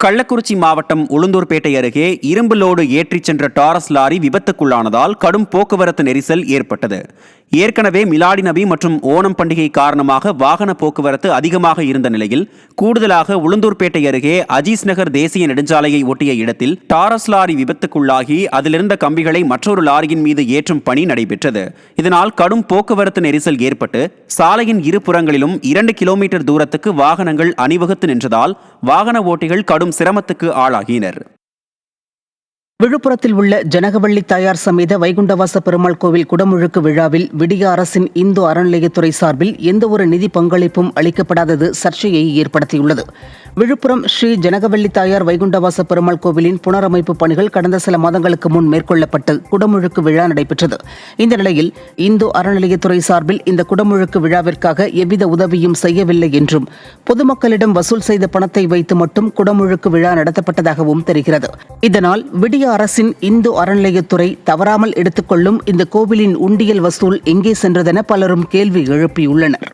கள்ளக்குறிச்சி மாவட்டம் உளுந்தூர்பேட்டை அருகே இரும்பு லோடு ஏற்றிச் சென்ற டாரஸ் லாரி விபத்துக்குள்ளானதால் கடும் போக்குவரத்து நெரிசல் ஏற்பட்டது. ஏற்கனவே மிலாடி நபி மற்றும் ஓணம் பண்டிகை காரணமாக வாகன போக்குவரத்து அதிகமாக இருந்த நிலையில் கூடுதலாக உளுந்தூர்பேட்டை அருகே அஜீஸ் நகர் தேசிய நெடுஞ்சாலையை ஒட்டிய இடத்தில் டாரஸ் லாரி விபத்துக்குள்ளாகி அதிலிருந்த கம்பிகளை மற்றொரு லாரியின் மீது ஏற்றும் பணி நடைபெற்றது. இதனால் கடும் போக்குவரத்து நெரிசல் ஏற்பட்டு சாலையின் இருபுறங்களிலும் 2 கிலோமீட்டர் தூரத்துக்கு வாகனங்கள் அணிவகுத்து நின்றதால் வாகன ஓட்டிகள் கடும் சிரமத்துக்கு ஆளாகினர். விழுப்புரத்தில் உள்ள ஜனகவள்ளி தாயார் சமேத வைகுண்டவாச பெருமாள் கோவில் குடமுழுக்கு விழாவில் விடிய அரசின் இந்து அறநிலையத்துறை சார்பில் எந்தவொரு நிதி பங்களிப்பும் அளிக்கப்படாதது சர்ச்சையை ஏற்படுத்தியுள்ளது. விழுப்புரம் ஸ்ரீ ஜனகவள்ளி தாயார் வைகுண்டவாச பெருமாள் கோவிலின் புனரமைப்பு பணிகள் கடந்த சில மாதங்களுக்கு முன் மேற்கொள்ளப்பட்டு குடமுழுக்கு விழா நடைபெற்றது. இந்த நிலையில் இந்து அறநிலையத்துறை சார்பில் இந்த குடமுழுக்கு விழாவிற்காக எவ்வித உதவியும் செய்யவில்லை என்றும் பொதுமக்களிடம் வசூல் செய்த பணத்தை வைத்து மட்டும் குடமுழுக்கு விழா நடத்தப்பட்டதாகவும் தெரிகிறது. இதனால் விடிய அரசின் இந்து அறநிலையத்துறை தவறாமல் எடுத்துக்கொள்ளும் இந்த கோவிலின் உண்டியல் வசூல் எங்கே சென்றதென பலரும் கேள்வி எழுப்பியுள்ளனர்.